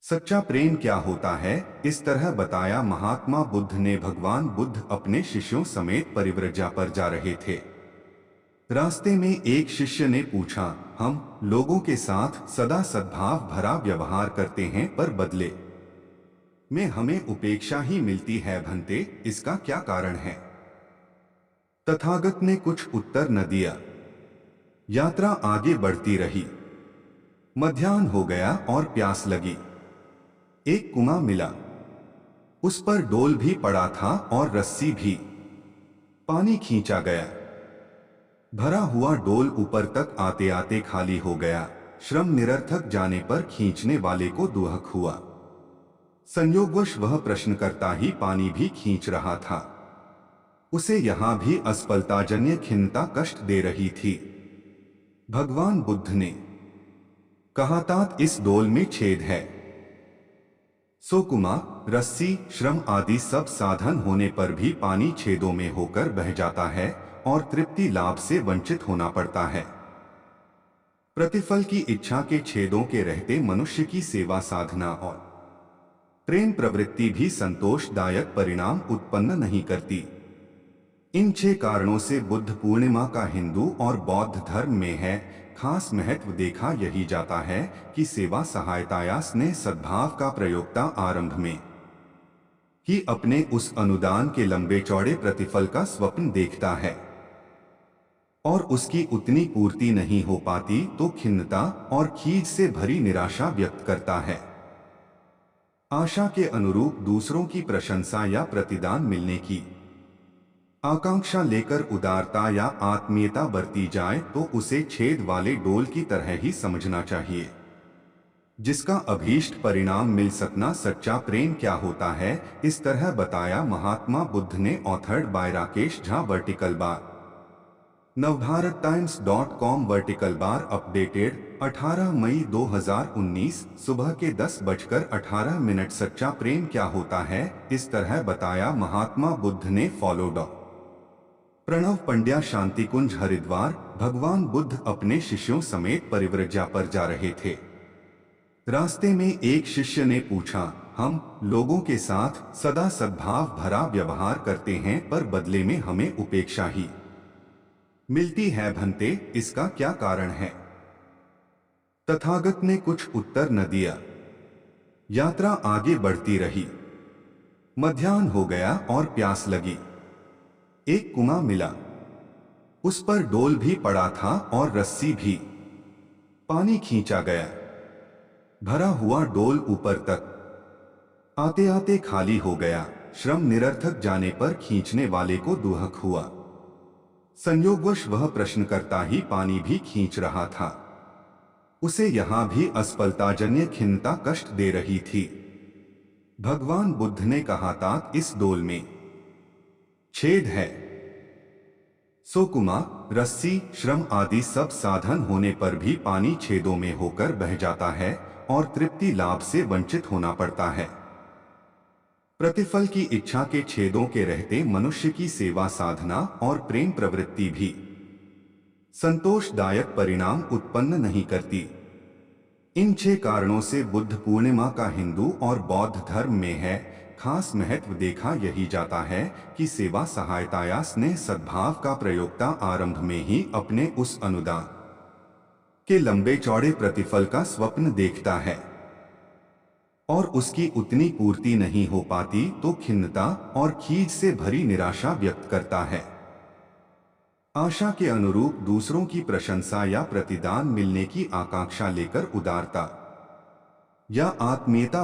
सच्चा प्रेम क्या होता है, इस तरह बताया महात्मा बुद्ध ने। भगवान बुद्ध अपने शिष्यों समेत परिव्रजा पर जा रहे थे। रास्ते में एक शिष्य ने पूछा, हम लोगों के साथ सदा सद्भाव भरा व्यवहार करते हैं, पर बदले में हमें उपेक्षा ही मिलती है भंते, इसका क्या कारण है? तथागत ने कुछ उत्तर न दिया। यात्रा आगे बढ़ती रही। मध्याह्न हो गया और प्यास लगी। एक कुआं मिला। उस पर डोल भी पड़ा था और रस्सी भी। पानी खींचा गया। भरा हुआ डोल ऊपर तक आते आते खाली हो गया। श्रम निरर्थक जाने पर खींचने वाले को दुहक हुआ। संयोगवश वह प्रश्नकर्ता ही पानी भी खींच रहा था। उसे यहां भी असफलताजन्य खिन्नता कष्ट दे रही थी। भगवान बुद्ध ने कहा, तात इस डोल में छेद है। सोकुमा, रस्सी, श्रम आदि सब साधन होने पर भी पानी छेदों में होकर बह जाता है और तृप्ति लाभ से वंचित होना पड़ता है। प्रतिफल की इच्छा के छेदों के रहते मनुष्य की सेवा साधना और प्रेम प्रवृत्ति भी संतोषदायक परिणाम उत्पन्न नहीं करती। इन 6 कारणों से बुद्ध पूर्णिमा का हिंदू और बौद्ध धर्म में है खास महत्व देखा यही जाता है कि सेवा सहायता या स्नेह सद्भाव का प्रयोक्ता आरंभ में ही अपने उस अनुदान के लंबे चौड़े प्रतिफल का स्वप्न देखता है और उसकी उतनी पूर्ति नहीं हो पाती तो खिन्नता और खीज से भरी निराशा व्यक्त करता है। आशा के अनुरूप दूसरों की प्रशंसा या प्रतिदान मिलने की आकांक्षा लेकर उदारता या आत्मीयता बरती जाए तो उसे छेद वाले डोल की तरह ही समझना चाहिए, जिसका अभीष्ट परिणाम मिल सकना सच्चा प्रेम क्या होता है, इस तरह बताया महात्मा बुद्ध ने। Authored bye Rakesh Jha. Vertical bar navbharatttimes.com। Vertical bar updated 18 मई 2019 सुबह के 10:18। सच्चा प्रेम क्या होता है, इस तरह बताया महात्मा बुद्ध ने। फॉलो डॉ प्रणव पंड्या। शांतिकुंज, हरिद्वार। भगवान बुद्ध अपने शिष्यों समेत परिव्रजा पर जा रहे थे। रास्ते में एक शिष्य ने पूछा, हम लोगों के साथ सदा सद्भाव भरा व्यवहार करते हैं, पर बदले में हमें उपेक्षा ही मिलती है भंते, इसका क्या कारण है? तथागत ने कुछ उत्तर न दिया। यात्रा आगे बढ़ती रही। मध्याह्न हो गया और प्यास लगी। एक कुआं मिला। उस पर डोल भी पड़ा था और रस्सी भी। पानी खींचा गया। भरा हुआ डोल ऊपर तक आते आते खाली हो गया। श्रम निरर्थक जाने पर खींचने वाले को दुहक हुआ। संयोगवश वह प्रश्नकर्ता ही पानी भी खींच रहा था। उसे यहां भी असफलताजन्य खिन्नता कष्ट दे रही थी। भगवान बुद्ध ने कहा, तात इस डोल में छेद है। सोकुमा, रस्सी, श्रम आदि सब साधन होने पर भी पानी छेदों में होकर बह जाता है और तृप्ति लाभ से वंचित होना पड़ता है। प्रतिफल की इच्छा के छेदों के रहते मनुष्य की सेवा साधना और प्रेम प्रवृत्ति भी संतोषदायक परिणाम उत्पन्न नहीं करती। इन 6 कारणों से बुद्ध पूर्णिमा का हिंदू और बौद्ध धर्म में है खास महत्व देखा यही जाता है कि सेवा सहायता या स्नेह सद्भाव का प्रयोक्ता आरंभ में ही अपने उस अनुदान के लंबे चौड़े प्रतिफल का स्वप्न देखता है और उसकी उतनी पूर्ति नहीं हो पाती तो खिन्नता और खीज से भरी निराशा व्यक्त करता है। आशा के अनुरूप दूसरों की प्रशंसा या प्रतिदान मिलने की आकांक्षा लेकर उदारता या आत्मीयता